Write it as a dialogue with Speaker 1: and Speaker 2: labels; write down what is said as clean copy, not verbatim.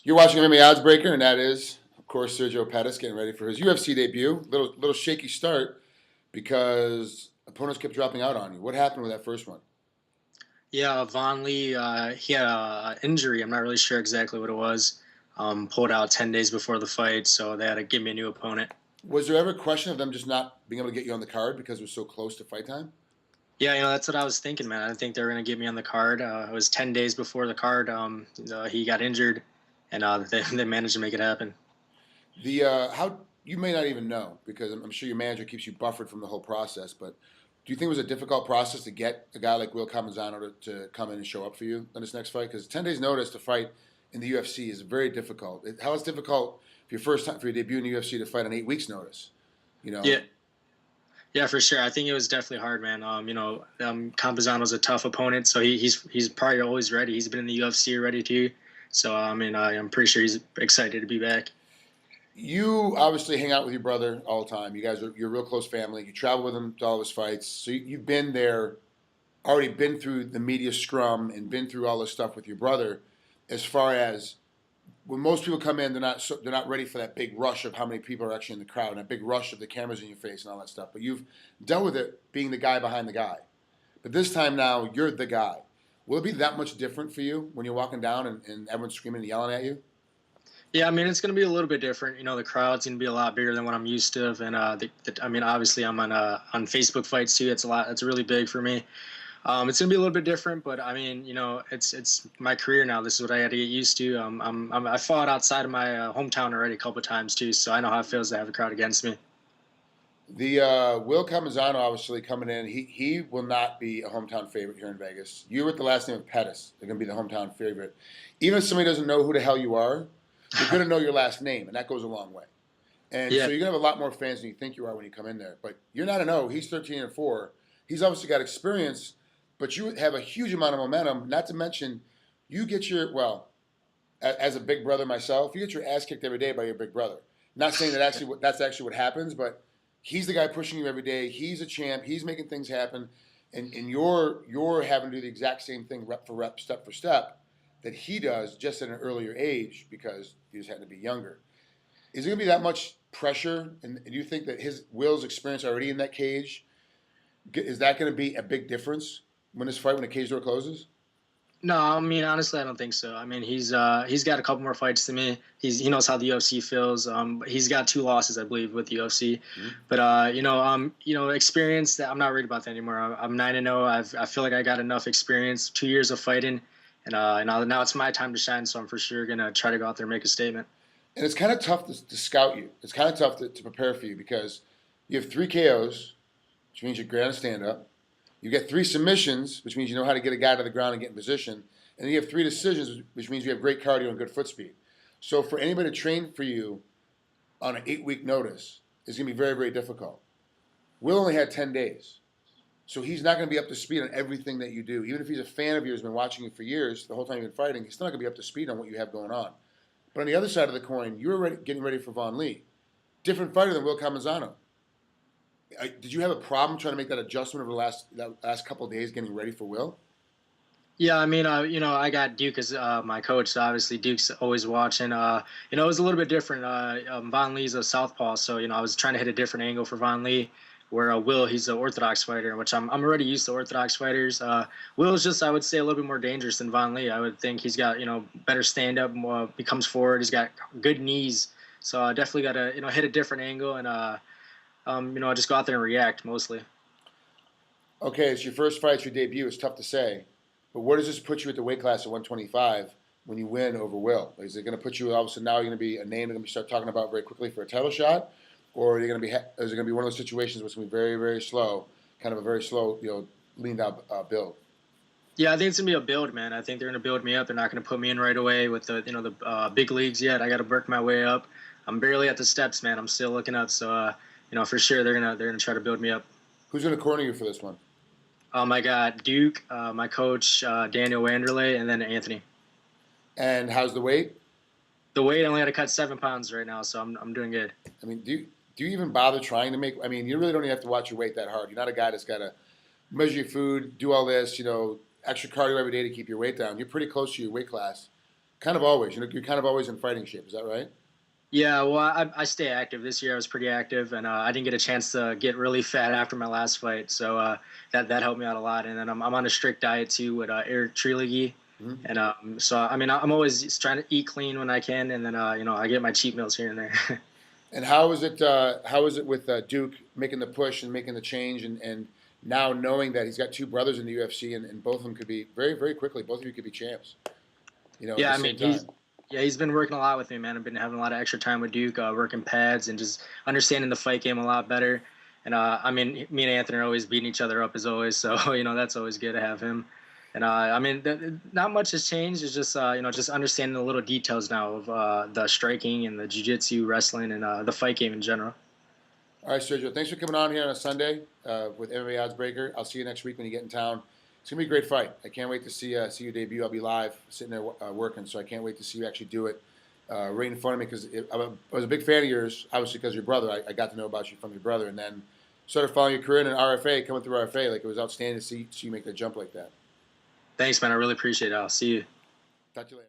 Speaker 1: You're watching MMA Oddsbreaker, and that is, of course, Sergio Pettis getting ready for his UFC debut. Little shaky start because opponents kept dropping out on you. What happened with that first one?
Speaker 2: Yeah, Von Lee, he had a injury. I'm not really sure exactly what it was. Pulled out 10 days before the fight, so they had to give me a new opponent.
Speaker 1: Was there ever a question of them just not being able to get you on the card because it was so close to fight time?
Speaker 2: Yeah, that's what I was thinking, man. I think they were gonna get me on the card. It was 10 days before the card. He got injured, and they managed to make it happen.
Speaker 1: The how you may not even know because I'm sure your manager keeps you buffered from the whole process. But do you think it was a difficult process to get a guy like Will Campuzano to come in and show up for you on this next fight? Because 10 days notice to fight in the UFC is very difficult. How is difficult for your first time for your debut in the UFC to fight on 8 weeks notice? You know,
Speaker 2: Yeah, yeah, for sure. I think it was definitely hard, man. Campuzano's a tough opponent, so he's probably always ready. He's been in the UFC already too. So I'm pretty sure he's excited to be back.
Speaker 1: you obviously hang out with your brother all the time. You're a real close family. You travel with him to all of his fights, so you've been there, already been through the media scrum and been through all this stuff with your brother. As far as when most people come in, they're not ready for that big rush of how many people are actually in the crowd and that big rush of the cameras in your face and all that stuff. But you've dealt with it being the guy behind the guy. But this time now, you're the guy. Will it be that much different for you when you're walking down and everyone's screaming and yelling at you?
Speaker 2: Yeah, it's going to be a little bit different. The crowd's going to be a lot bigger than what I'm used to, and obviously I'm on Facebook fights too. It's a lot. It's really big for me. It's going to be a little bit different, but it's my career now. This is what I had to get used to. I fought outside of my hometown already a couple of times too, so I know how it feels to have a crowd against me.
Speaker 1: The Will Campuzano obviously coming in. He will not be a hometown favorite here in Vegas. You with the last name of Pettis, they're going to be the hometown favorite. Even if somebody doesn't know who the hell you are, they're going to know your last name, and that goes a long way. And so
Speaker 2: Yeah,
Speaker 1: you're going to have a lot more fans than you think you are when you come in there. But you're not a no. He's 13-4. He's obviously got experience, but you have a huge amount of momentum. Not to mention, you get your as a big brother myself, you get your ass kicked every day by your big brother. Not saying that's actually what happens, but he's the guy pushing you every day. He's a champ. He's making things happen, and you're having to do the exact same thing rep for rep, step for step that he does, just at an earlier age because he just happened to be younger. Is it going to be that much pressure? And do you think that his Will's experience already in that cage is that going to be a big difference when this fight when the cage door closes?
Speaker 2: no, honestly, I don't think so. He's got a couple more fights than me. He knows how the UFC feels. He's got two losses, I believe, with the UFC.
Speaker 1: Mm-hmm.
Speaker 2: But experience that I'm not worried about that anymore. I'm 9-0. I feel like I got enough experience, 2 years of fighting, and now it's my time to shine. So I'm for sure gonna try to go out there and make a statement.
Speaker 1: And it's kind of tough to scout you. It's kind of tough to prepare for you because you have 3 KOs, which means you're great on stand up. You get 3 submissions, which means you know how to get a guy to the ground and get in position. And then you have 3 decisions, which means you have great cardio and good foot speed. So for anybody to train for you on an 8 week notice is going to be very, very difficult. Will only had 10 days. So he's not going to be up to speed on everything that you do. Even if he's a fan of yours, been watching you for years, the whole time you've been fighting, he's still not going to be up to speed on what you have going on. But on the other side of the coin, you're getting ready for Von Lee. Different fighter than Will Campuzano. Did you have a problem trying to make that adjustment over the last couple of days getting ready for Will?
Speaker 2: Yeah, I got Duke as my coach. So obviously, Duke's always watching. It was a little bit different. Von Lee's a southpaw, so I was trying to hit a different angle for Von Lee. Where Will, he's an orthodox fighter, which I'm already used to orthodox fighters. Will is just, I would say, a little bit more dangerous than Von Lee. I would think he's got better stand up, he comes forward, he's got good knees. So I definitely got to hit a different angle and just go out there and react mostly.
Speaker 1: Okay, it's your first fight, it's your debut. It's tough to say. But where does this put you at the weight class of 125 when you win over Will? Is it going to put you, all of a sudden, now you're going to be a name that going to start talking about very quickly for a title shot? Or is it going to be one of those situations where it's going to be very, very slow, kind of a very slow, leaned out build?
Speaker 2: Yeah, I think it's gonna be a build, man. I think they're gonna build me up. They're not gonna put me in right away with the big leagues yet. I got to work my way up. I'm barely at the steps, man. I'm still looking up. So for sure they're gonna try to build me up.
Speaker 1: Who's going to corner you for this one?
Speaker 2: I got Duke, my coach Daniel Wanderley, and then Anthony.
Speaker 1: And how's the weight?
Speaker 2: The weight I only had to cut 7 pounds right now, so I'm doing good.
Speaker 1: I mean, do you even bother trying to make? I mean, you really don't even have to watch your weight that hard. You're not a guy that's got to measure your food, do all this, extra cardio every day to keep your weight down. You're pretty close to your weight class Kind of always. You're kind of always in fighting shape. Is that right?
Speaker 2: Yeah, well, I stay active. This year I was pretty active, and I didn't get a chance to get really fat after my last fight, so that helped me out a lot. And then I'm on a strict diet too with Eric Trigg.
Speaker 1: Mm-hmm.
Speaker 2: And so I mean I'm always just trying to eat clean when I can, and then I get my cheat meals here and there.
Speaker 1: And how is it? How is it with Duke making the push and making the change, and now knowing that he's got two brothers in the UFC, and both of them could be very, very quickly. Both of you could be champs. At
Speaker 2: Yeah,
Speaker 1: the
Speaker 2: I
Speaker 1: same
Speaker 2: mean
Speaker 1: time.
Speaker 2: he's been working a lot with me, man. I've been having a lot of extra time with Duke, working pads and just understanding the fight game a lot better. And I mean, me and Anthony are always beating each other up as always, so that's always good to have him. And I mean, not much has changed. It's just just understanding the little details now of the striking and the jiu-jitsu, wrestling, and the fight game in general.
Speaker 1: All right, Sergio. Thanks for coming on here on a Sunday with MMA Oddsbreaker. I'll see you next week when you get in town. It's gonna be a great fight. I can't wait to see your debut. I'll be live, sitting there working, so I can't wait to see you actually do it right in front of me. Because I was a big fan of yours, obviously because your brother. I got to know about you from your brother, and then started following your career in RFA, coming through RFA. Like, it was outstanding to see you make that jump like that.
Speaker 2: Thanks, man. I really appreciate it. I'll see you.
Speaker 1: Talk to you later.